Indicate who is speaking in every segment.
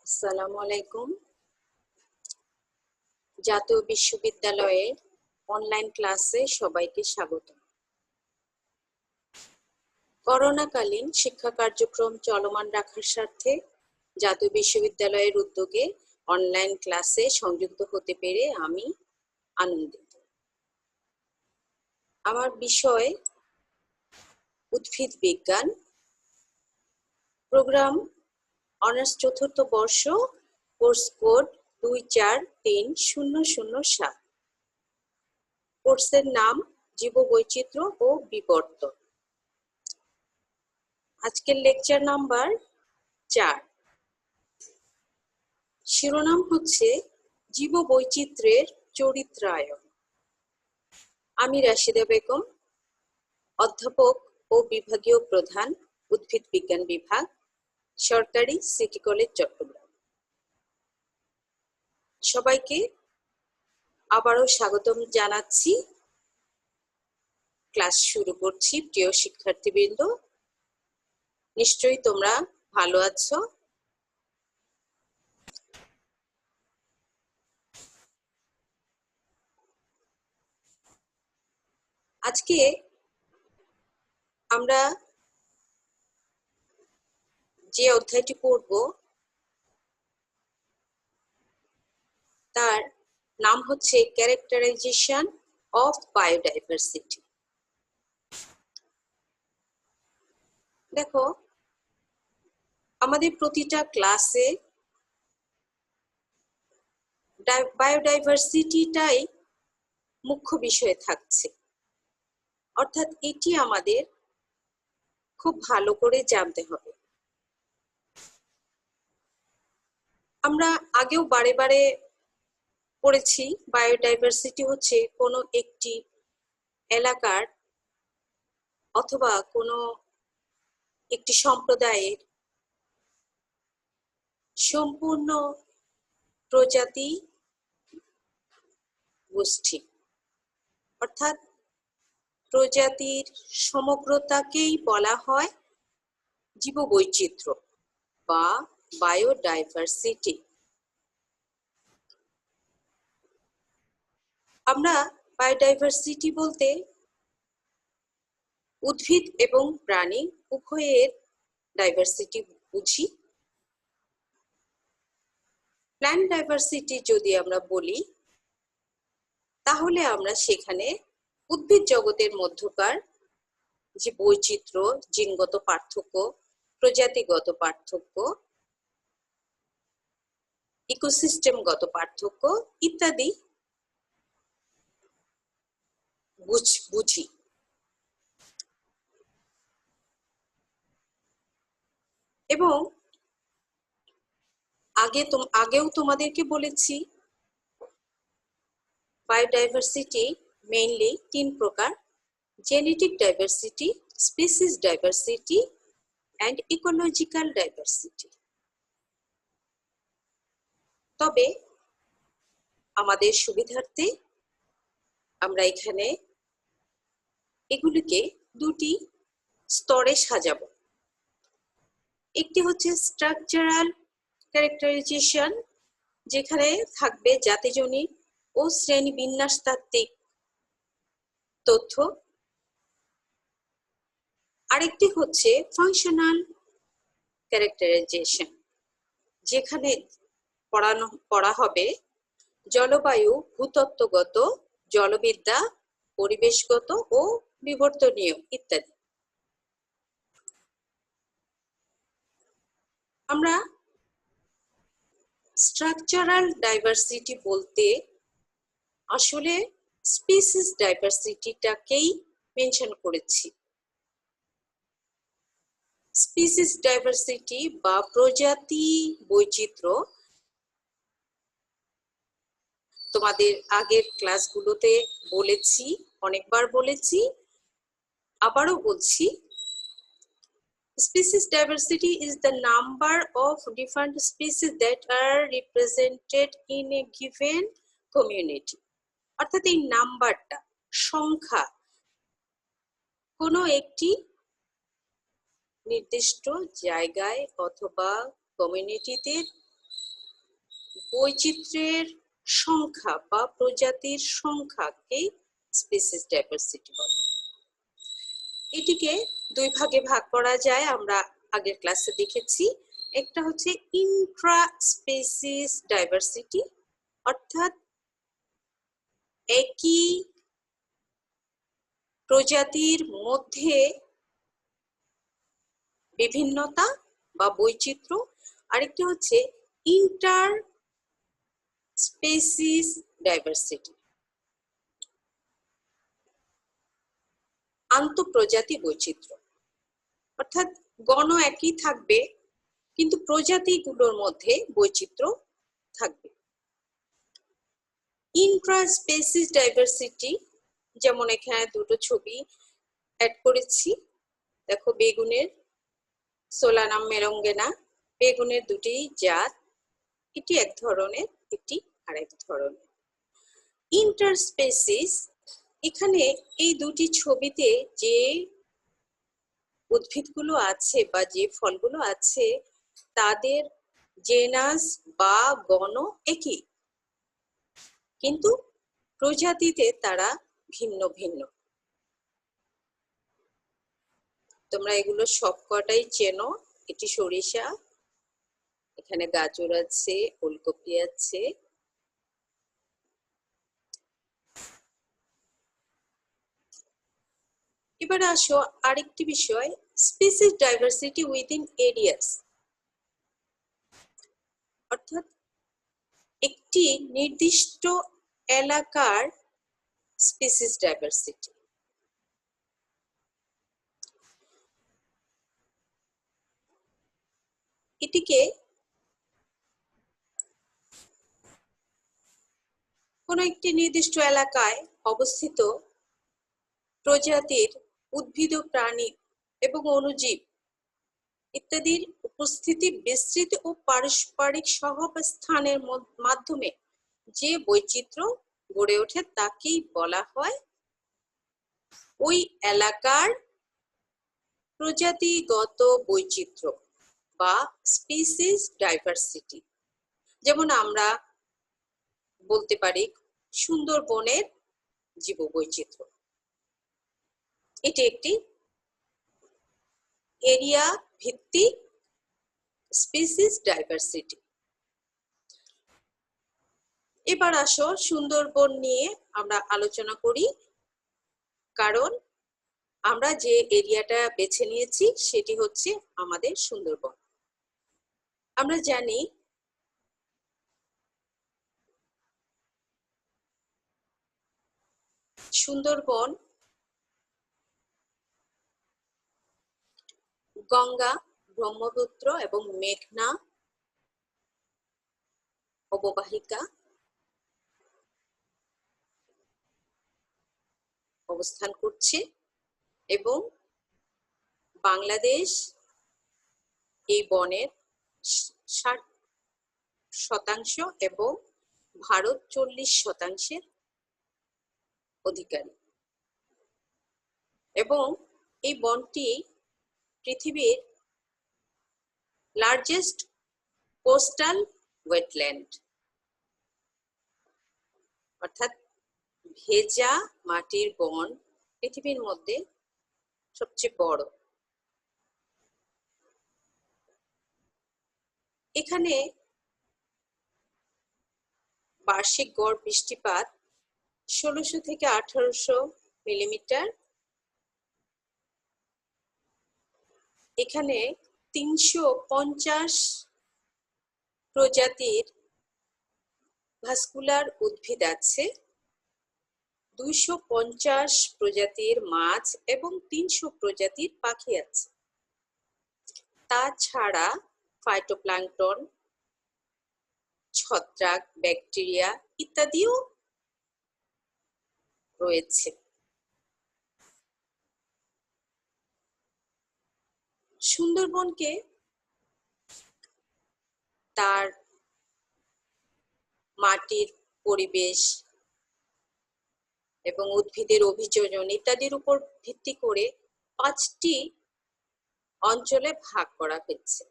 Speaker 1: আসসালামু আলাইকুম। জাতীয় বিশ্ববিদ্যালয়ের অনলাইন ক্লাসে সবাইকে স্বাগত। করোনাকালীন শিক্ষা কার্যক্রম চলমান রাখার স্বার্থে জাতীয় বিশ্ববিদ্যালয়ের উদ্যোগে অনলাইন ক্লাসে সংযুক্ত হতে পেরে আমি আনন্দিত। আমার বিষয় উদ্ভিদ বিজ্ঞান, প্রোগ্রাম অনার্স চতুর্থ বর্ষ, কোর্স কোড 243007। কোর্সের নাম জীববৈচিত্র্য ও বিবর্তন। আজকের লেকচার নাম্বার 4। শিরোনাম হচ্ছে জীববৈচিত্র্যের চরিত্রায়ন। আমি রাশিদা বেগম, অধ্যাপক ও বিভাগীয় প্রধান, উদ্ভিদ বিজ্ঞান বিভাগ, সরকারি সিটি কলেজ, চট্টগ্রাম। সবাইকে আবারও স্বাগতম জানাচ্ছি। ক্লাস শুরু করছি। প্রিয় শিক্ষার্থীবৃন্দ, নিশ্চয়ই তোমরা ভালো আছো। আজকে আমরা যে অধ্যায়টি পড়ব তার নাম হচ্ছে ক্যারেক্টারাইজেশন অফ বায়োডাইভার্সিটি। দেখো, আমাদের প্রতিটা ক্লাসে বায়োডাইভার্সিটিটাই মুখ্য বিষয়ে থাকছে, অর্থাৎ এটি আমাদের খুব ভালো করে জানতে হবে। আমরা আগেও বারে বারে পড়েছি, বায়োডাইভার্সিটি হচ্ছে কোনো একটি এলাকার অথবা কোনো একটি সম্প্রদায়ের সম্পূর্ণ প্রজাতি গোষ্ঠী, অর্থাৎ প্রজাতির সমগ্রতাকেই বলা হয় জীববৈচিত্র্য বা বায়োডাইভার্সিটি। আমরা বায়োডাইভার্সিটি বলতে উদ্ভিদ এবং প্রাণী উভয়ের ডাইভার্সিটি বুঝি। প্ল্যান্ট ডাইভার্সিটি যদি আমরা বলি, তাহলে আমরা সেখানে উদ্ভিদ জগতের মধ্যকার যে বৈচিত্র্য, জিনগত পার্থক্য, প্রজাতিগত পার্থক্য, ইকোসিস্টেমগত পার্থক্য ইত্যাদি বুঝি। এবং আগেও তোমাদেরকে বলেছি, বায়োডাইভার্সিটি মেইনলি 3 প্রকার: genetic diversity, species diversity and ecological diversity. তবে আমাদের সুবিধার্থে আমরা এখানে এগুলিকে 2টি স্তরে সাজাবো। একটি হচ্ছে স্ট্রাকচারাল ক্যারেক্টারাইজেশন, যেখানে থাকবে জাতিজনিক ও শ্রেণী বিন্যাসতাত্ত্বিক তথ্য। আরেকটি হচ্ছে ফাংশনাল ক্যারেক্টারাইজেশন, যেখানে পড়া হবে জলবায়ু, ভূতত্ত্বগত, জলবিদ্যা, পরিবেশগত ও বিবর্তনীয় ইত্যাদি। আমরা স্ট্রাকচারাল ডাইভার্সিটি বলতে আসলে স্পিসিস ডাইভার্সিটিটাকেই মেনশন করেছি। স্পিসিস ডাইভার্সিটি বা প্রজাতি বৈচিত্র্য তোমাদের আগের ক্লাসগুলোতে বলেছি, অনেকবার বলেছি, আবারও বলছি। Species diversity is the number of different species that are represented in a given community. অর্থাৎ এই নাম্বারটা, সংখ্যা, কোনো একটি নির্দিষ্ট জায়গায় অথবা কমিউনিটিতে বৈচিত্র্যের সংখ্যা বা প্রজাতির সংখ্যাকে স্পিসিস ডাইভার্সিটি বলে। এটিকে দুই ভাগে ভাগ করা যায়, আমরা আগের ক্লাসে দেখেছি। একটা হচ্ছে ইন্ট্রা স্পিসিস ডাইভার্সিটি, অর্থাৎ একই প্রজাতির মধ্যে বিভিন্নতা বা বৈচিত্র্য। আরেকটি হচ্ছে ইন্টার স্পিসিস ডাইভার্সিটি, আন্তঃপ্রজাতি বৈচিত্র্য, অর্থাৎ গণ একই থাকবে কিন্তু প্রজাতিগুলোর মধ্যে বৈচিত্র্য থাকবে। ইন্ট্রা স্পিসিস ডাইভার্সিটি, যেমন এখানে দুটো ছবি অ্যাড করেছি, দেখো বেগুনের সোলানাম মেরঙ্গেনা, বেগুনের দুটি জাত, এটি এক ধরনের, এটি আরেক ধরনের। ইন্টারস্পেসিস, এখানে এই দুটি ছবিতে যে উদ্ভিদগুলো আছে বা যে ফলগুলো আছে তাদের জেনাস বা গণ একই, কিন্তু প্রজাতিতে তারা ভিন্ন ভিন্ন। তোমরা এগুলো সবকটাই চেনো। এটি সরিষা, এখানে গাজর আছে, ফুলকপি আছে। এবার আসো আরেকটি বিষয়, স্পিসিস ডাইভার্সিটি উইদিন এরিয়াস, অর্থাৎ একটি নির্দিষ্ট এলাকার স্পিসিস ডাইভার্সিটি। এটিকে কোনো একটি নির্দিষ্ট এলাকায় অবস্থিত প্রজাতির উদ্ভিদ ও প্রাণী এবং অণুজীব ইত্যাদির উপস্থিতি, বিস্তৃত ও পারস্পরিক সহাবস্থানের মাধ্যমে যে বৈচিত্র্য গড়ে ওঠে তাকেই বলা হয় ওই এলাকার প্রজাতিগত বৈচিত্র্য বা স্পিসিস ডাইভার্সিটি। যেমন আমরা বলতে পারি সুন্দরবনের জীববৈচিত্র্য, এটি একটি এরিয়া ভিত্তিক স্পিসিস ডাইভার্সিটি। এবার আসো সুন্দরবন নিয়ে আমরা আলোচনা করি, কারণ আমরা যে এরিয়াটা বেছে নিয়েছি সেটি হচ্ছে আমাদের সুন্দরবন। আমরা জানি সুন্দরবন গঙ্গা, ব্রহ্মপুত্র এবং মেঘনা অববাহিকা অবস্থান করছে এবং বাংলাদেশ এই বনের 60% এবং ভারত 40% অধিকারী। এবং এই বনটি পৃথিবীর লার্জেস্ট কোস্টাল ওয়েটল্যান্ড, অর্থাৎ ভেজা মাটির বন পৃথিবীর মধ্যে সবচেয়ে বড়। এখানে বার্ষিক গড় বৃষ্টিপাত 1600 থেকে 1800 মিলিমিটার। এখানে 350 প্রজাতির ভাস্কুলার উদ্ভিদ আছে, 250 প্রজাতির মাছ এবং 300 প্রজাতির পাখি আছে। তাছাড়া ফাইটোপ্ল্যাঙ্কটন, ছত্রাক, ব্যাকটেরিয়া ইত্যাদিও রয়েছে। সুন্দরবনকে তার মাটির পরিবেশ এবং উদ্ভিদের অভিযোজন ইত্যাদির উপর ভিত্তি করে 5টি অঞ্চলে ভাগ করা হয়েছে।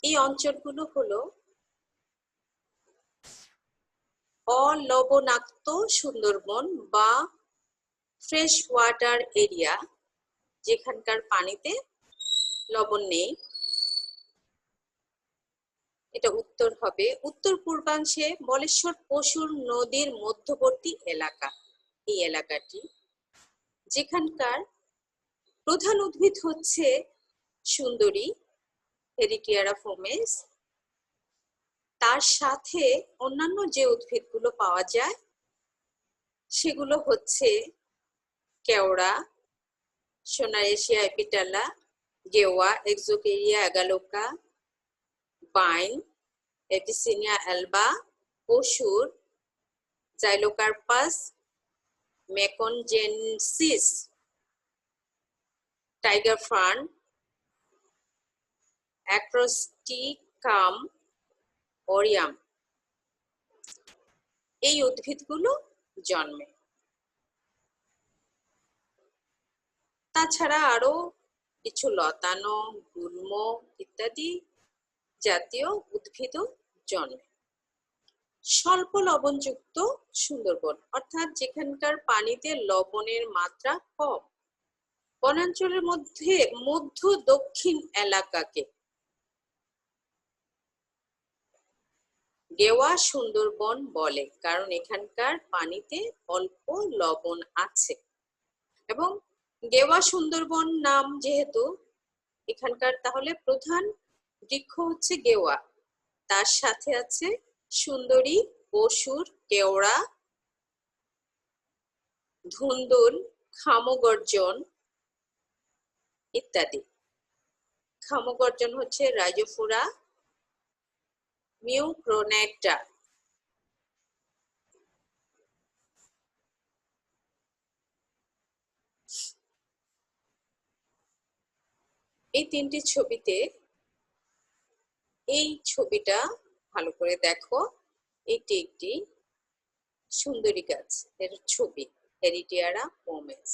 Speaker 1: এই অঞ্চলগুলো হলো অলবণাক্ত সুন্দরবন বা ফ্রেশ ওয়াটার এরিয়া, যেখানকার পানিতে লবণ নেই। এটা উত্তর হবে। উত্তর পূর্বাংশে বলেশ্বর পশুর নদীর মধ্যবর্তী এলাকা, এই এলাকাটি, যেখানকার প্রধান উদ্ভিদ হচ্ছে সুন্দরী, হেরিটিয়ারা ফোমেস। তার সাথে অন্যান্য যে উদ্ভিদগুলো পাওয়া যায় সেগুলো হচ্ছে কেওড়া, সোনারেশিয়া এপিটালা, গেওয়া, এক্সোকেরিয়া অ্যাগালোকা, পাইন, এপিসিনিয়া অ্যালবা, পশুর, জাইলোকার্পাস, মেকনজেনসিস, টাইগার ফার্ন, অ্যাক্রোস্টিকাম অরিয়াম, এই উদ্ভিদগুলো জন্মে। তাছাড়া আরো কিছু লতানো, গুল্ম ইত্যাদি জাতীয় উদ্ভিদও জন্মে। স্বল্প লবণযুক্ত সুন্দরবন, অর্থাৎ যেখানকার পানিতে লবণের মাত্রা কম। বনাঞ্চলের মধ্যে মধ্য দক্ষিণ এলাকাকে গেওয়া সুন্দরবন বলে, কারণ এখানকার পানিতে অল্প লবণ আছে। এবং গেওয়া সুন্দরবন নাম যেহেতু, এখানকার তাহলে প্রধান বৃক্ষ হচ্ছে গেওয়া, তার সাথে আছে সুন্দরী, পশুর, কেওড়া, ধুন্দুল, খামগর্জন ইত্যাদি। খামগর্জন হচ্ছে রাইজোফোরা মিউক্রোনেটা। এই তিনটি ছবিতে, এই ছবিটা ভালো করে দেখো, এটি একটি সুন্দরী গাছ এর ছবি, হেরিটিয়ারা পোমেস।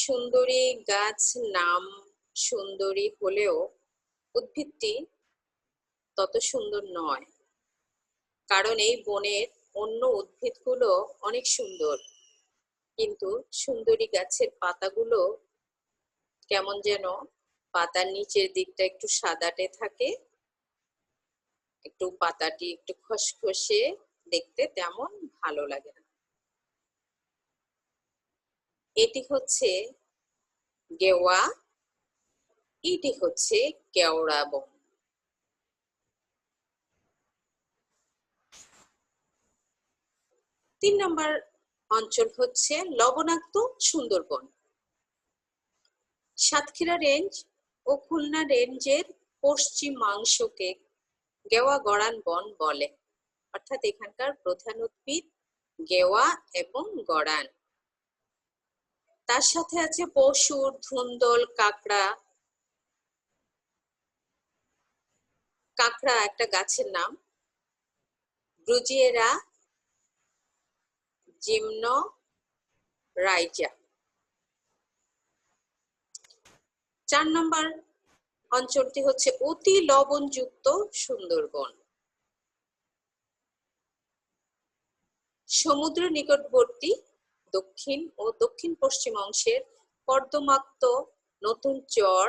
Speaker 1: সুন্দরী গাছ নাম সুন্দরী হলেও উদ্ভিদটি তত সুন্দর নয়, কারণ এই বনের অন্য উদ্ভিদগুলো অনেক সুন্দর, কিন্তু সুন্দরী গাছের পাতাগুলো কেমন যেন পাতার নিচের দিকটা একটু সাদাটে থাকে, একটু পাতাটি একটু খসখসে, দেখতে তেমন ভালো লাগে না। এটি হচ্ছে গেওয়া, এটি হচ্ছে কেওড়া বন। তিন নম্বর অঞ্চল হচ্ছে লবণাক্ত সুন্দরবন। সাতক্ষীরা রেঞ্জ ও খুলনা রেঞ্জের পশ্চিমাংশকে গেওয়া গড়ান বন বলে, অর্থাৎ এখানকার প্রধান উদ্ভিদ গেওয়া এবং গড়ান। তার সাথে আছে পশুর, ধুন্দল, কাঁকড়া। কাঁকড়া একটা গাছের নাম, ব্রুজিয়েরা জিমনোরাইজা। 4 নম্বর অঞ্চলটি হচ্ছে অতি লবণযুক্ত সুন্দরবন। সমুদ্র নিকটবর্তী দক্ষিণ ও দক্ষিণ পশ্চিম অংশের কর্দমাক্ত নতুন চর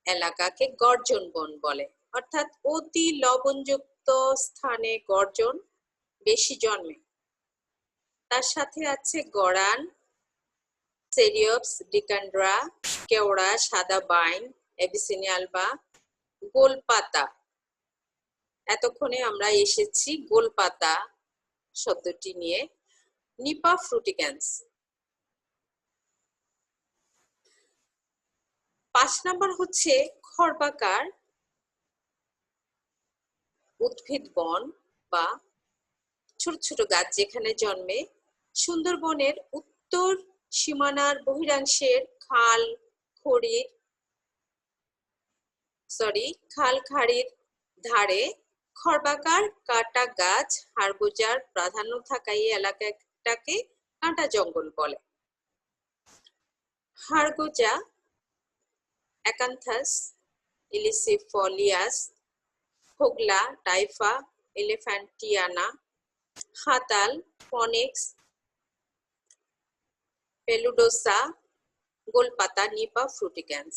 Speaker 1: এলাকাকে গর্জন বন বলে, অর্থাৎ অতি লবণযুক্ত স্থানে গর্জন বেশি জন্মে। তার সাথে আছে গড়ান, সেরিওপস ডিকান্ড্রা, কেওড়া, সাদা বাইন, এবিসিনিয়া অ্যালবা, গোলপাতা। এতক্ষণে আমরা এসেছি গোলপাতা শব্দটি নিয়ে, নিপা ফ্রুটিক্যান্স। 5 নম্বর হচ্ছে খড়বাকার উদ্ভিদ বন বা ছোট ছোট গাছ যেখানে জন্মে। সুন্দরবনের উত্তর সীমানার বহিরাংশের খাল খাড়ির ধারে খড়বাকার কাটা গাছ হাড়গোজার প্রাধান্য থাকা এই এলাকাটাকে কাঁটা জঙ্গল বলে। হাড়গোজা, অ্যাকান্থাস ইলিসিফলিয়াস, হোগলা, টাইফা, এলিফ্যান্টিয়ানা, হাতাল, ফনিক্স, পেলুডোসা, গোলপাতা, নিপা, ফ্রুটিক্যান্স।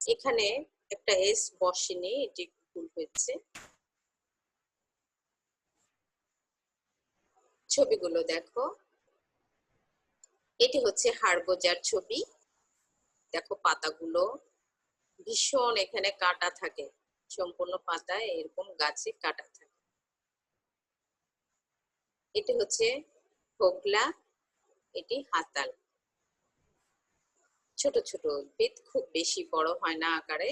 Speaker 1: এখানে একটা এস বসেনি, এটি ভুল হয়েছে। ছবিগুলো দেখো, এটি হচ্ছে হাড়গোজার ছবি। দেখো পাতাগুলো ভীষণ, এখানে কাটা থাকে, সম্পূর্ণ পাতায় এরকম গাছে কাটা থাকে। এটি হচ্ছে হোগলা, এটি হাতাল। ছোট ছোট উদ্ভিদ, খুব বেশি বড় হয় না আকারে।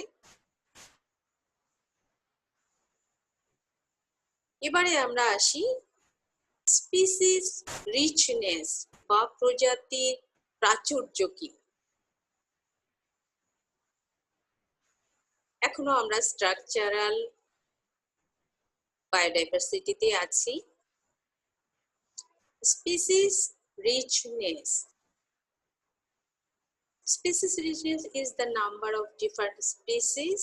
Speaker 1: এবারে আমরা আসি স্পিসিস রিচনেস বা প্রজাতির প্রাচুর্য কি। এখনো আমরা স্ট্রাকচারাল বায়োডাইভার্সিটিতে আছি। Species richness. Species richness is the number of different species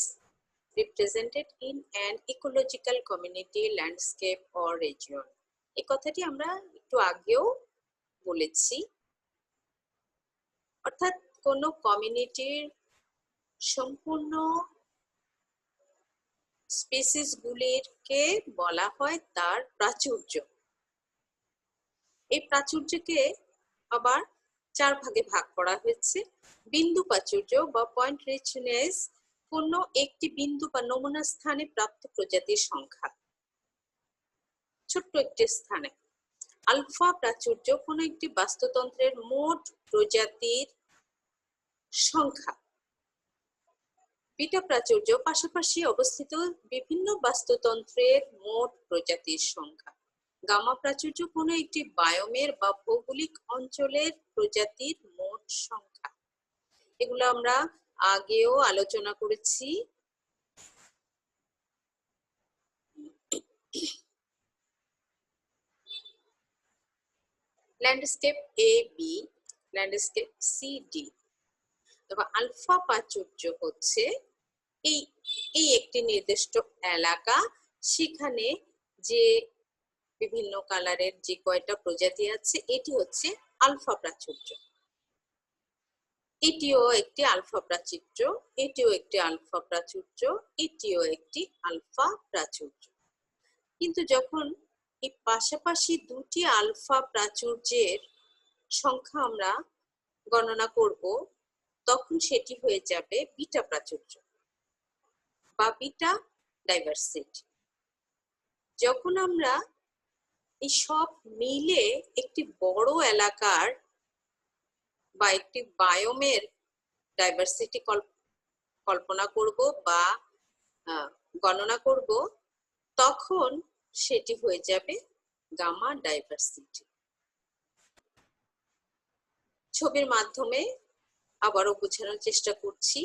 Speaker 1: represented in an ecological community, landscape or region. এই কথাটি আমরা একটু আগেও বলেছি, অর্থাৎ কোন কমিউনিটির সম্পূর্ণ স্পিসিস গুলিকে বলা হয় তার প্রাচুর্য। এই প্রাচুর্যকে আবার 4 ভাগে ভাগ করা হয়েছে। বিন্দু প্রাচুর্য বা পয়েন্ট রিচনেস, কোন একটি বিন্দু বা নমুনা স্থানে প্রাপ্ত প্রজাতির সংখ্যা, ছোট্ট একটি স্থানে। আলফা প্রাচুর্য, কোন একটি বাস্তুতন্ত্রের মোট প্রজাতির সংখ্যা। বিটা প্রাচুর্য, পাশাপাশি অবস্থিত বিভিন্ন বাস্তুতন্ত্রের মোট প্রজাতির সংখ্যা। গামা প্রাচুর্য, কোন একটি বায়োমের বা ভৌগোলিক অঞ্চলের প্রজাতির মোট সংখ্যা। এগুলো আমরা আগেও আলোচনা করেছি। Landscape A B, landscape C D. তবে আলফা প্রাচুর্য হচ্ছে এই একটি নির্দিষ্ট এলাকা, সেখানে যে বিভিন্ন কালারের যে কয়টা প্রজাতি আছে, এটি হচ্ছে আলফা প্রাচুর্য। এটিও একটি আলফা প্রাচুর্য, এটিও একটি আলফা প্রাচুর্য, এটিও একটি আলফা প্রাচুর্য। কিন্তু যখন এই পাশাপাশি দুটি আলফা প্রাচুর্যের সংখ্যা আমরা গণনা করব, তখন সেটি হয়ে যাবে বিটা প্রাচুর্য বা বিটা ডাইভার্সিটি। যখন আমরা এই সব মিলে একটি বড় এলাকার বা একটি বায়োমের ডাইভার্সিটি কল্পনা করব বা গণনা করব, তখন সেটি হয়ে যাবে গামা ডাইভার্সিটি। ছবির মাধ্যমে আবারও বোঝানোর চেষ্টা করছি।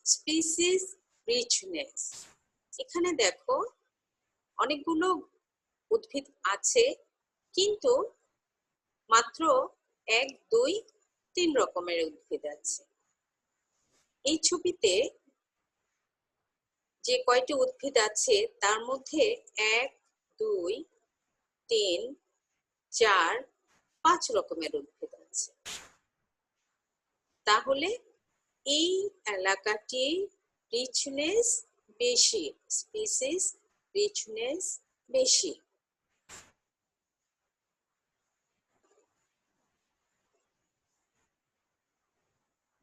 Speaker 1: স্পিসিস রিচনেস, এখানে দেখো অনেকগুলো উদ্ভিদ আছে, কিন্তু মাত্র 1, 2, 3 রকমের উদ্ভিদ আছে। এই ছবিতে যে কয়টি উদ্ভিদ আছে তার মধ্যে 1, 2, 3, 4, 5 রকমের উদ্ভিদ আছে। তাহলে এই এলাকাটি রিচনেস বেশি, স্পিসিস রিচনেস বেশি।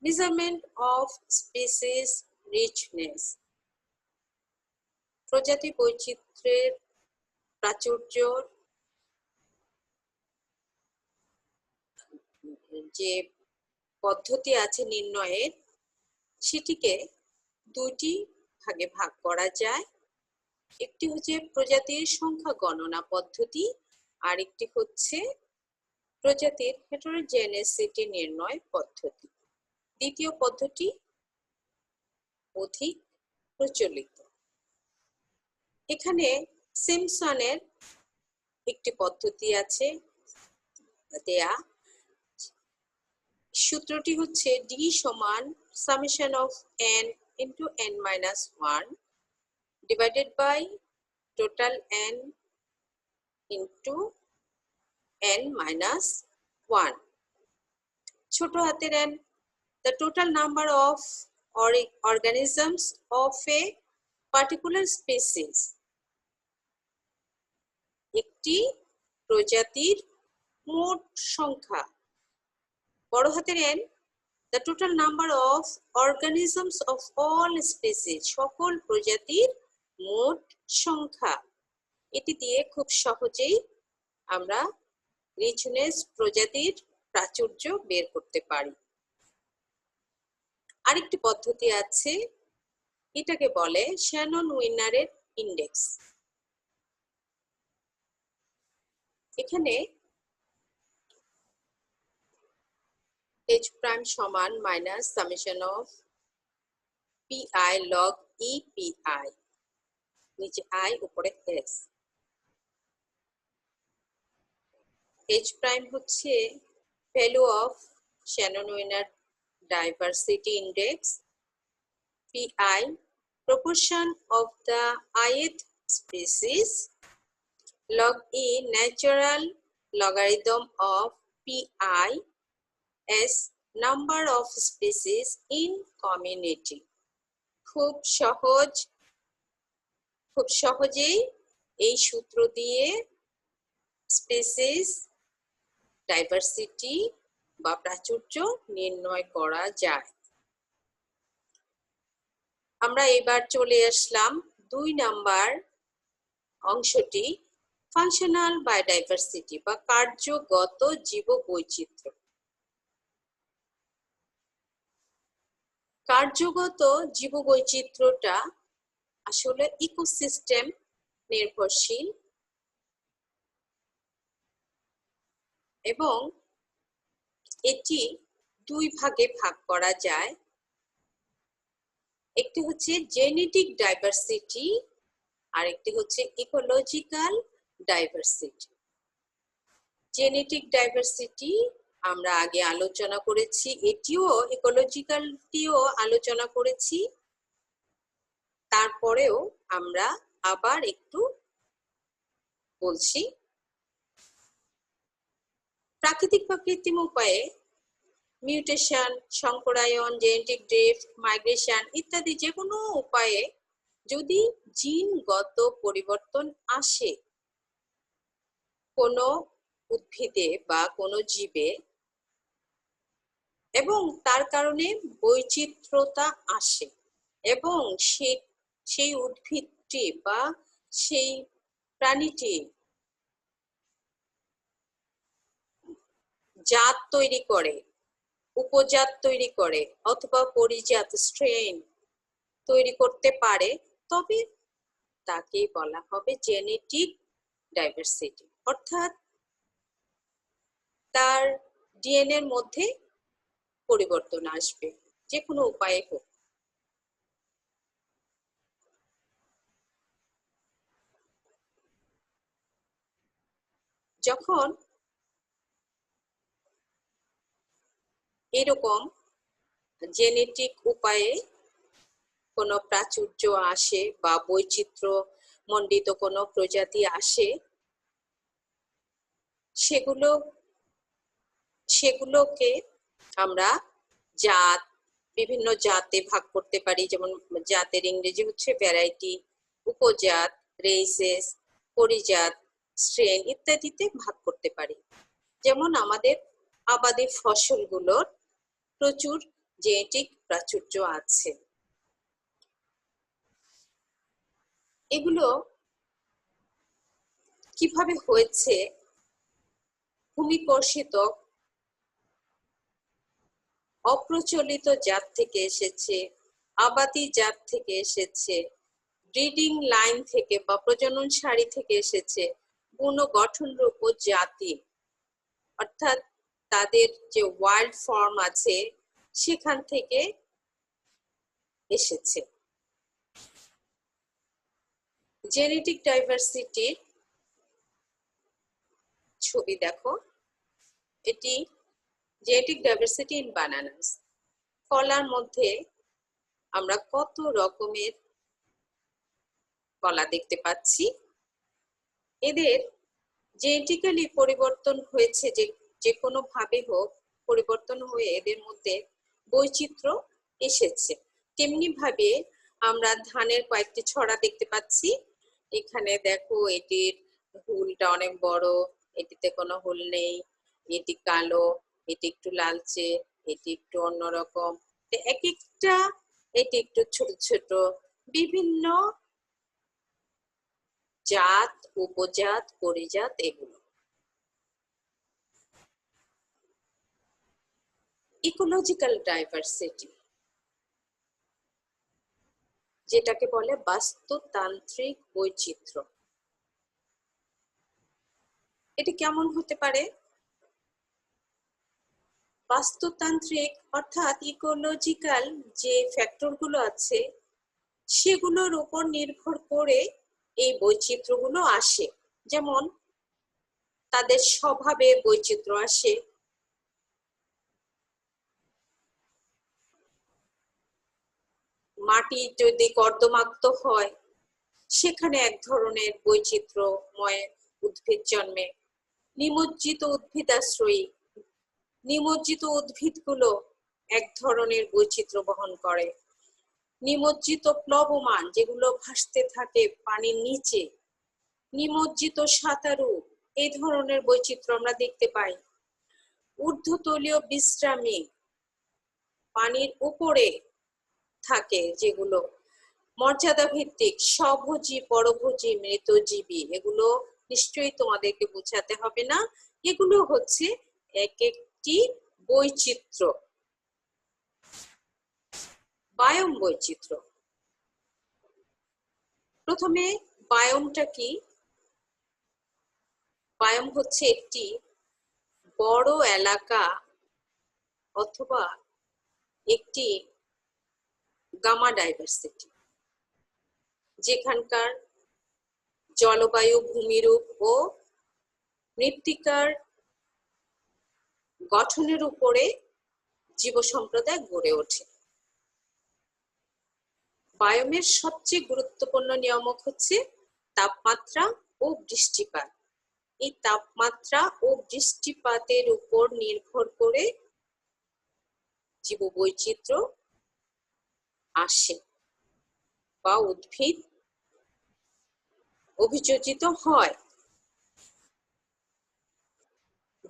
Speaker 1: মেজারমেন্ট অফ স্পিসিস রিচনেস, প্রজাতি বৈচিত্র্যের প্রাচুর্য যে পদ্ধতি আছে নির্ণয়ের, সেটিকে 2টি ভাগে ভাগ করা যায়। একটি হচ্ছে প্রজাতির সংখ্যা গণনা পদ্ধতি, আর একটি হচ্ছে প্রজাতির হেটেরোজেনেসিটি নির্ণয় পদ্ধতি। দ্বিতীয় পদ্ধতি অধিক প্রচলিত। এখানে সিম্পসনের একটি পদ্ধতি আছে দেয়া। সূত্রটি হচ্ছে D = summation of n into n minus 1 divided by total n into n minus 1. ছোট হাতের n, the total number of organisms of a particular species. একটি প্রজাতির মোট সংখ্যা। বড় হাতের n, the total number of organisms of all species. সকল প্রজাতির মোট সংখ্যা। এটি দিয়ে খুব সহজেই আমরা রিচনেস প্রজাতির প্রাচুর্য বের করতে পারি। আরেকটি পদ্ধতি আছে, এটাকে বলে শ্যানন উইনারের ইন্ডেক্স। এখানে h প্রাইম সমান minus summation of pi log e pi, নিচে i উপরে s। h প্রাইম হচ্ছে value of Shannon winner diversity index, pi proportion of the ith species, log e natural logarithm of pi as number of species in community. খুব সহজেই এই সূত্র দিয়ে species diversity বা প্রাচুর্য নির্ণয় করা যায়। আমরা এবার চলে আসলাম 2 নাম্বার অংশটি, ফাংশনাল বায়োডাইভার্সিটি বা কার্যগত জীববৈচিত্র্য। কার্যগত জীববৈচিত্র্যটা আসলে ইকোসিস্টেম নির্ভরশীল এবং এটি 2 ভাগে ভাগ করা যায়। একটি হচ্ছে জেনেটিক ডাইভার্সিটি আর একটি হচ্ছে ইকোলজিক্যাল ডাইভার্সিটি। জেনেটিক ডাইভার্সিটি আমরা আগে আলোচনা করেছি, এটিও ইকোলজিক্যালটিও আলোচনা করেছি। তারপরেও আমরা আবার একটু বলছি। প্রাকৃতিক বা কৃত্রিম উপায়ে মিউটেশন, সংকরায়ন, জেনেটিক ড্রিফট, মাইগ্রেশন ইত্যাদি যে কোনো উপায়ে যদি জিনগত পরিবর্তন আসে কোনো উদ্ভিদে বা কোনো জীবে এবং তার কারণে বৈচিত্র্যতা আসে এবং সেই উদ্ভিদটি বা সেই প্রাণীটি জাত তৈরি করে, উপজাত তৈরি করে অথবা পরিজাত স্ট্রেন তৈরি করতে পারে, তবে তাকে বলা হবে জেনেটিক ডাইভার্সিটি। অর্থাৎ তার ডিএনএ এর মধ্যে পরিবর্তন আসবে যে কোনো উপায়ে হোক। যখন এরকম জেনেটিক উপায়ে কোনো প্রাচুর্য আসে বা বৈচিত্র্য মণ্ডিত কোনো প্রজাতি আসে, সেগুলোকে আমরা জাত, বিভিন্ন জাতে ভাগ করতে পারি। যেমন জাতের ইংরেজি হচ্ছে ভ্যারাইটি, উপজাত, রেসেস, পরিজাত, স্ট্রেন ইত্যাদিতে ভাগ করতে পারি। যেমন আমাদের আবাদি ফসলগুলোর প্রচুর জেনেটিক প্রাচুর্য আছে। এগুলো কিভাবে হয়েছে? ভূমিকর্ষিত অপ্রচলিত জাত থেকে এসেছে, আবাদি জাত থেকে এসেছে, ব্রিডিং লাইন থেকে বা প্রজনন সারি থেকে এসেছে, গুণগঠনরূপ জাতি অর্থাৎ তাদের যে ওয়াইল্ড ফর্ম আছে সেখান থেকে এসেছে। জেনেটিক ডাইভার্সিটির ছবি দেখো, এটি জেনেটিক ডাইভার্সিটি ইন বানানাস। কলার মধ্যে আমরা কত রকমের কলা দেখতে পাচ্ছি। এদের জেনেটিক্যালি পরিবর্তন হয়েছে, যে কোনো ভাবে হোক পরিবর্তন হয়ে এদের মধ্যে বৈচিত্র্য এসেছে। তেমনি ভাবে আমরা ধানের কয়েকটি ছড়া দেখতে পাচ্ছি। এখানে দেখো, এটির হুলটা অনেক বড়, এটিতে কোনো হুল নেই, এটি কালো, এটি একটু লালচে, এটি একটু অন্যরকম, এক একটা, এটি একটু ছোট ছোট, বিভিন্ন জাত, উপজাত, পরিজাত এগুলো। ইকোলজিক্যাল ডাইভার্সিটি, যেটাকে বলে বাস্তুতান্ত্রিক বৈচিত্র্য, এটি কেমন হতে পারে? বাস্তুতান্ত্রিক অর্থাৎ ইকোলজিক্যাল যে ফ্যাক্টরগুলো আছে সেগুলোর উপর নির্ভর করে এই বৈচিত্র্যগুলো আসে। যেমন তাদের স্বভাবে বৈচিত্র্য আসে, মাটি যদি কর্দমাক্ত হয় সেখানে এক ধরনের বৈচিত্র্যময় উদ্ভিদ জন্মে। নিমজ্জিত উদ্ভিদাশ্রয়ী, নিমজ্জিত উদ্ভিদগুলো এক ধরনের বৈচিত্র্য বহন করে। নিমজ্জিত প্লবমান, যেগুলো ভাসতে থাকে পানির নিচে, নিমজ্জিত সাঁতারু, এই ধরনের বৈচিত্র্য আমরা দেখতে পাই। ঊর্ধ্বতলীয় বিশ্রামী, পানির উপরে থাকে যেগুলো, মর্যাদা ভিত্তিক, স্বভোজী, পরভোজী, মৃতজীবী, এগুলো নিশ্চয়ই তোমাদেরকে বোঝাতে হবে না। এগুলো হচ্ছে এক একটি বৈচিত্র্য। বায়োম বৈচিত্র্য, প্রথমে বায়োমটা কি? বায়োম হচ্ছে একটি বড় এলাকা অথবা একটি গামা ডাইভার্সিটি, যেখানকার জলবায়ু, ভূমিরূপ ও মৃত্তিকার গঠনের উপরে জীব সম্প্রদায় গড়ে ওঠে। বায়োমের সবচেয়ে গুরুত্বপূর্ণ নিয়ামক হচ্ছে তাপমাত্রা ও বৃষ্টিপাত। এই তাপমাত্রা ও বৃষ্টিপাতের উপর নির্ভর করে জীববৈচিত্র্য আসে বা উদ্ভিদ অভিযোজিত হয়।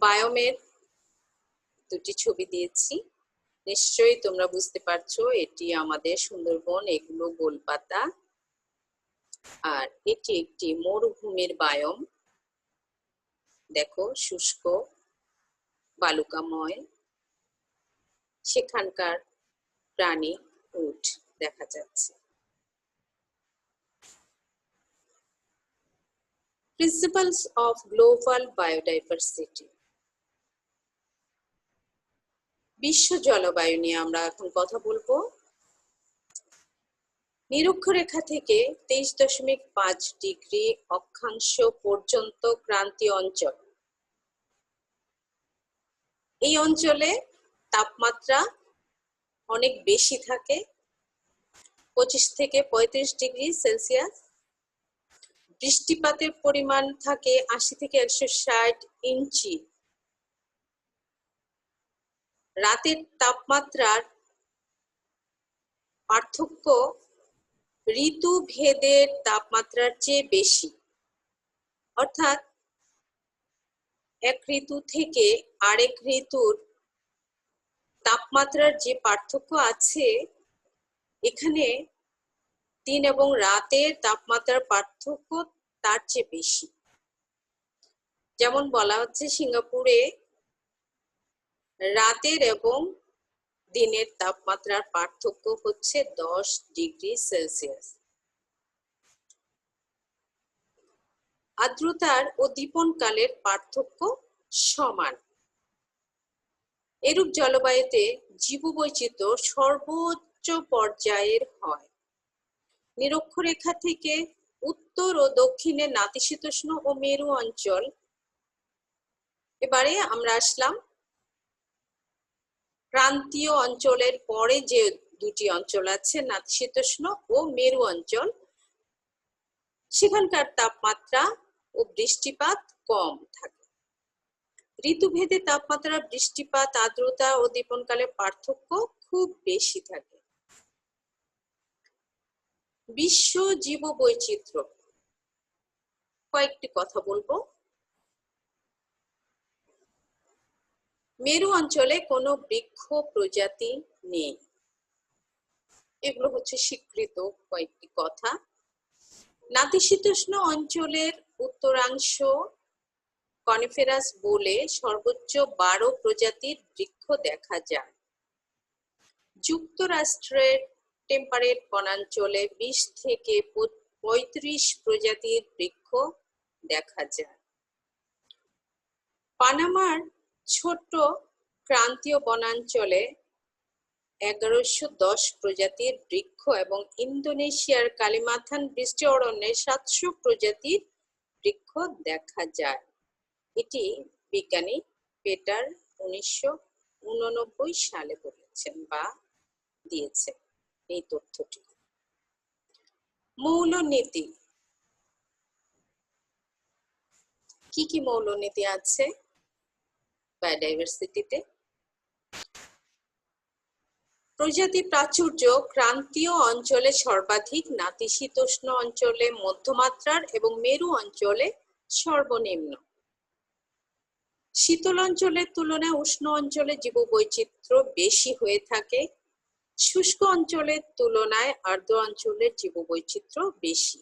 Speaker 1: বায়োমের দুটি ছবি দিয়েছি, নিশ্চয়ই তোমরা বুঝতে পারছো এটি আমাদের সুন্দরবন, এগুলো গোলপাতা, আর এটি একটি মরুভূমির বায়োম। দেখো, শুষ্ক বালুকাময়, সেখানকার প্রাণী, উট দেখা যাচ্ছে। প্রিন্সিপালস অফ গ্লোবাল বায়োডাইভার্সিটি, বিশ্ব জলবায়ু নিয়ে আমরা এখন কথা বলবো। নিরক্ষরেখা থেকে 23.5 ডিগ্রি অক্ষাংশ পর্যন্ত ক্রান্তীয় অঞ্চল, এই অঞ্চলে তাপমাত্রা অনেক বেশি থাকে, 25 থেকে 35 ডিগ্রি সেলসিয়াস। বৃষ্টিপাতের পরিমাণ থাকে 80 থেকে 160 ইঞ্চি। রাতের তাপমাত্রার পার্থক্য ঋতু ভেদের তাপমাত্রার চেয়ে বেশি, অর্থাৎ এক ঋতু থেকে আরেক ঋতুর তাপমাত্রার যে পার্থক্য আছে, এখানে দিন এবং রাতের তাপমাত্রার পার্থক্য তার চেয়ে বেশি। যেমন বলা হচ্ছে, সিঙ্গাপুরে রাতের এবং দিনের তাপমাত্রার পার্থক্য হচ্ছে 10 ডিগ্রি সেলসিয়াস। আর্দ্রতার ও দীপনকালের পার্থক্য সমান। এরূপ জলবায়ুতে জীববৈচিত্র্য সর্বোচ্চ পর্যায়ের হয়। নিরক্ষরেখা থেকে উত্তর ও দক্ষিণে নাতিশীতোষ্ণ ও মেরু অঞ্চল। এবারে আমরা আসলাম ক্রান্তীয় অঞ্চলের পরে যে দুটি অঞ্চল আছে, নাতিশীতোষ্ণ ও মেরু অঞ্চল। সেখানকার তাপমাত্রা ও বৃষ্টিপাত কম থাকে। ঋতুভেদে তাপমাত্রা, বৃষ্টিপাত, আর্দ্রতা ও দীপনকালে পার্থক্য খুব বেশি থাকে। বিশ্ব জীববৈচিত্র্য কয়েকটি কথা বলবো। মেরু অঞ্চলে কোনো বৃক্ষ প্রজাতি নেই। এগুলো হচ্ছে স্বীকৃত কয়েকটি কথা। নাতিশীতোষ্ণ অঞ্চলের উত্তরাংশ কনিফেরাস বলে সর্বোচ্চ 12 প্রজাতির বৃক্ষ দেখা যায়। যুক্তরাষ্ট্রের টেম্পারেট বনাঞ্চলে 20 থেকে 35 প্রজাতির বৃক্ষ দেখা যায়। পানামার ছোট ক্রান্তীয় বনাঞ্চলে 1110 প্রজাতির বৃক্ষ এবং ইন্দোনেশিয়ার কালিমাথান বৃষ্টি অরণ্যে 700 প্রজাতির বৃক্ষ দেখা যায়। এটি বিজ্ঞানী পেটার 1989 সালে বলেছেন বা দিয়েছেন এই তথ্যটি। মৌলনীতি, কি কি মৌলনীতি আছে বায়োডাইভার্সিটিতে? প্রজাতি প্রাচুর্য ক্রান্তীয় অঞ্চলে সর্বাধিক, নাতিশীতোষ্ণ অঞ্চলে মধ্যমাত্রার এবং মেরু অঞ্চলে সর্বনিম্ন। শীতল অঞ্চলের তুলনায় উষ্ণ অঞ্চলে জীববৈচিত্র্য বেশি হয়ে থাকে। শুষ্ক অঞ্চলের তুলনায় আর্দ্র অঞ্চলের জীববৈচিত্র্য বেশি।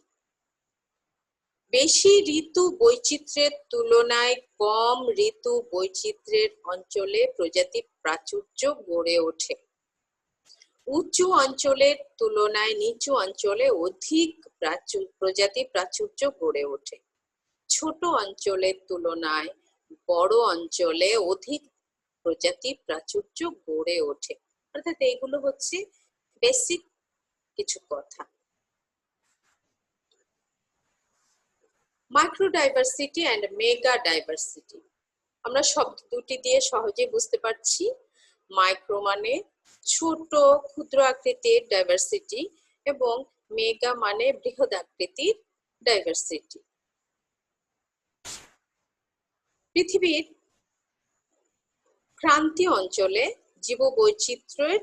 Speaker 1: বেশি ঋতু বৈচিত্র্যের তুলনায় কম ঋতু বৈচিত্র্যের অঞ্চলে প্রজাতি প্রাচুর্য গড়ে ওঠে। উঁচু অঞ্চলের তুলনায় নিচু অঞ্চলে অধিক প্রজাতি প্রাচুর্য গড়ে ওঠে। ছোট অঞ্চলের তুলনায় বড় অঞ্চলে অধিক প্রজাতি প্রাচুর্য গড়ে ওঠে। অর্থাৎ এইগুলো হচ্ছে বেসিক কিছু কথা। Micro diversity and mega diversity আমরা শব্দ দুটি দিয়ে সহজে বুঝতে পারছি। মাইক্রো মানে ছোট ক্ষুদ্র আকৃতির ডাইভার্সিটি এবং মেগা মানে বৃহৎ আকৃতির ডাইভার্সিটি। পৃথিবীর ক্রান্তীয় অঞ্চলে জীববৈচিত্র্যের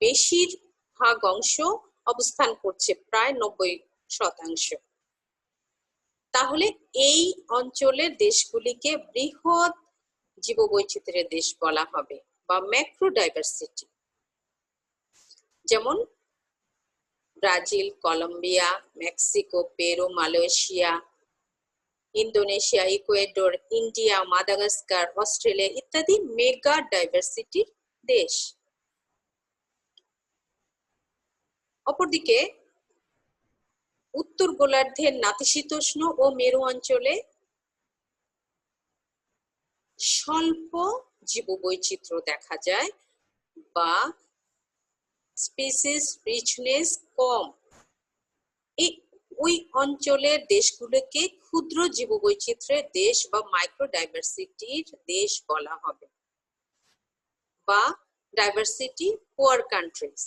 Speaker 1: বেশিরভাগ অংশ অবস্থান করছে, প্রায় 90%। তাহলে এই অঞ্চলের দেশগুলিকে বৃহৎ জীববৈচিত্র্যের দেশ বলা হবে বা ম্যাক্রো ডাইভার্সিটি। যেমন Brazil, Colombia, Mexico, Peru, Malaysia, Indonesia, Ecuador, India, Madagascar, Australia ইত্যাদি মেগা ডাইভার্সিটির দেশ। অপরদিকে উত্তর গোলার্ধের নাতিশীতোষ্ণ ও মেরু অঞ্চলে স্বল্প জীববৈচিত্র্য দেখা যায় বা স্পিসিস রিচনেস কম। ওই অঞ্চলের দেশগুলোকে ক্ষুদ্র জীববৈচিত্র্যের দেশ বা মাইক্রো ডাইভার্সিটির দেশ বলা হবে বা ডাইভার্সিটি পুয়ার কান্ট্রিজ।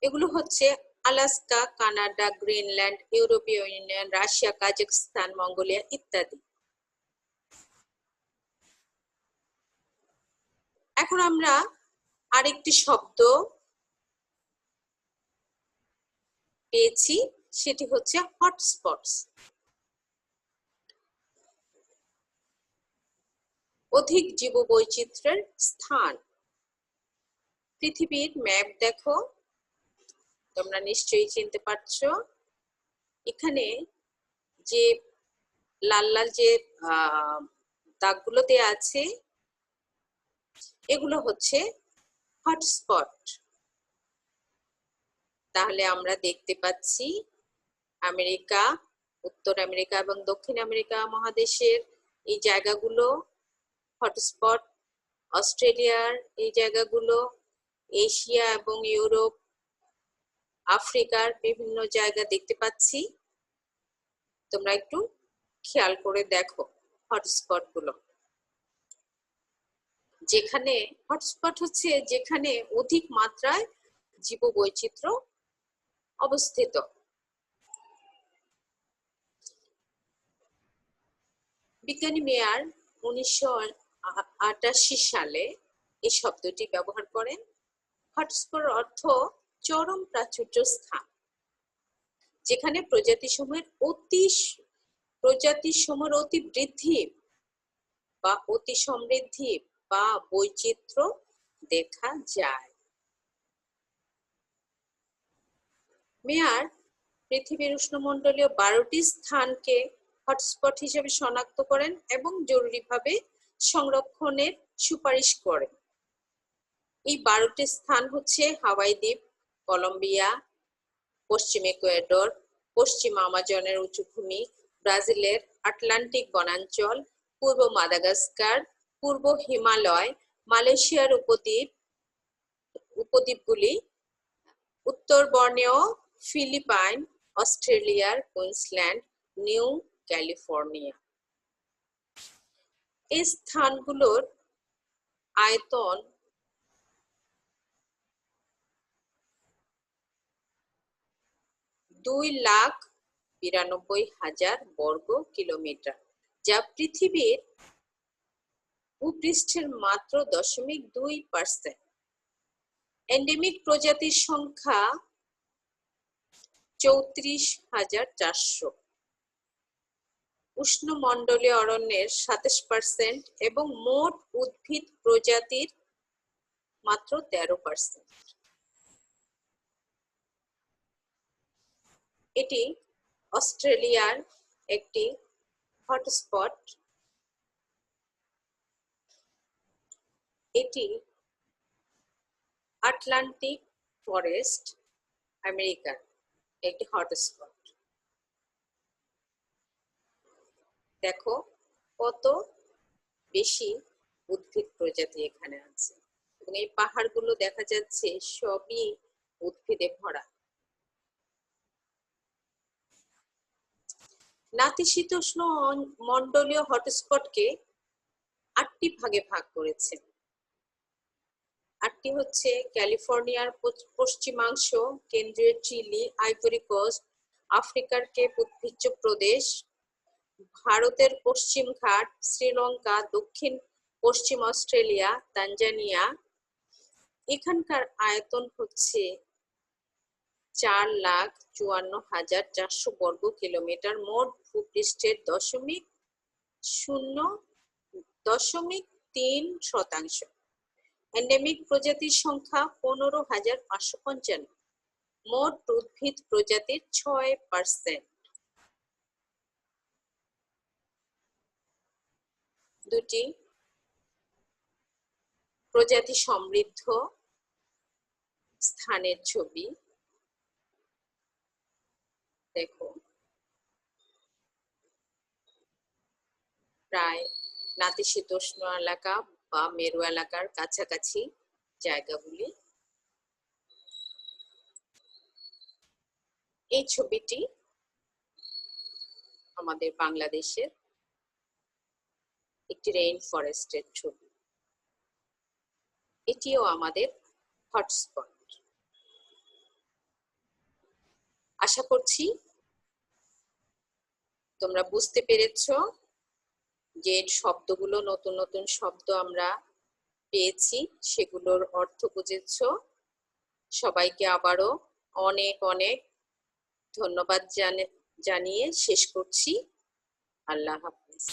Speaker 1: এগুলো হচ্ছে আলাস্কা, কানাডা, গ্রিনল্যান্ড, ইউরোপীয় ইউনিয়ন, রাশিয়া, কাজাখস্তান, মঙ্গোলিয়া ইত্যাদি। এখন আমরা আরেকটি শব্দ পেয়েছি, সেটি হচ্ছে হটস্পটস। অধিক জীববৈচিত্র্যের স্থান। পৃথিবীর ম্যাপ দেখো, তোমরা নিশ্চয়ই চিনতে পারছো। এখানে যে লাল লাল যে দাগগুলো দেয়া আছে এগুলো হচ্ছে হটস্পট। তাহলে আমরা দেখতে পাচ্ছি আমেরিকা, উত্তর আমেরিকা এবং দক্ষিণ আমেরিকা মহাদেশের এই জায়গাগুলো হটস্পট। অস্ট্রেলিয়ার এই জায়গাগুলো, এশিয়া এবং ইউরোপ, আফ্রিকার বিভিন্ন জায়গা দেখতে পাচ্ছি। তোমরা একটু খেয়াল করে দেখো হটস্পট গুলো। যেখানে হটস্পট হচ্ছে যেখানে অধিক মাত্রায় জীববৈচিত্র্য অবস্থিত। বিজ্ঞানী মেয়ার 1988 সালে এই শব্দটি ব্যবহার করেন। হটস্পট অর্থ চরম প্রাচুর্য স্থান, যেখানে প্রজাতিসমূহের অতি বৃদ্ধি বা অতি সমৃদ্ধি বা বৈচিত্র্য দেখা যায়। মেয়ার পৃথিবীর উষ্ণমণ্ডলীয় 12টি স্থানকে হটস্পট হিসেবে শনাক্ত করেন এবং জরুরিভাবে সংরক্ষণের সুপারিশ করেন। এই 12টি স্থান হচ্ছে হাওয়াই দ্বীপ, কলম্বিয়া, পশ্চিম ইকুয়েডর, পশ্চিম আমাজনের উঁচুভূমি, ব্রাজিলের আটলান্টিক বনাঞ্চল, পূর্ব মাদাগাস্কার, পূর্ব হিমালয়, মালয়েশিয়ার উপদ্বীপগুলি, উত্তর বর্নেও, ফিলিপাইন, অস্ট্রেলিয়ার কুইন্সল্যান্ড, নিউ ক্যালিফোর্নিয়া। এই স্থানগুলোর আয়তন 2,92,000 বর্গ কিলোমিটার, যা পৃথিবীর ভূপৃষ্ঠের মাত্র 0.2%। এন্ডেমিক প্রজাতির সংখ্যা 34,400। উষ্ণমণ্ডলীয় অরণ্যের 27% এবং মোট উদ্ভিদ প্রজাতির মাত্র 13%। এটি অস্ট্রেলিয়ার একটি হটস্পট। এটি আটলান্টিক ফরেস্ট আমেরিকার একটি হটস্পট। দেখো কত বেশি উদ্ভিদ প্রজাতি এখানে আছে, এবং এই পাহাড়গুলো দেখা যাচ্ছে সবই উদ্ভিদে ভরা। নাতিশীতোষ্ণ মণ্ডলীয় হটস্পটকে 8টি ভাগে ভাগ করেছে। 8টি হচ্ছে ক্যালিফোর্নিয়ার পশ্চিমাংশ, কেন্দ্রীয় চিলি, আইভরি কোস্ট, আফ্রিকার কেপ উদ্ভিজ্জ প্রদেশ, ভারতের পশ্চিম ঘাট, শ্রীলঙ্কা, দক্ষিণ পশ্চিম অস্ট্রেলিয়া, তানজানিয়া। এখানকার আয়তন হচ্ছে 4,54,400 বর্গ কিলোমিটার, মোট ভূপৃষ্ঠের 0.3%। এন্ডেমিক প্রজাতির সংখ্যা 15,555, মোট উদ্ভিদ প্রজাতির 6%। দুটি প্রজাতি সমৃদ্ধ স্থানের ছবি দেখো। প্রায় নাতিশীতোষ্ণ এলাকা বা মেরু এলাকার কাছাকাছি জায়গাগুলি। এই ছবিটি আমাদের বাংলাদেশের একটি রেইন ফরেস্টের ছবি। এটিও আমাদের হটস্পট। আশা করছি তোমরা বুঝতে পেরেছো যে শব্দগুলো, নতুন নতুন শব্দ আমরা পেয়েছি, সেগুলোর অর্থ বুঝেছো। সবাইকে আবারও অনেক অনেক ধন্যবাদ জানিয়ে শেষ করছি। আল্লাহ হাফেজ।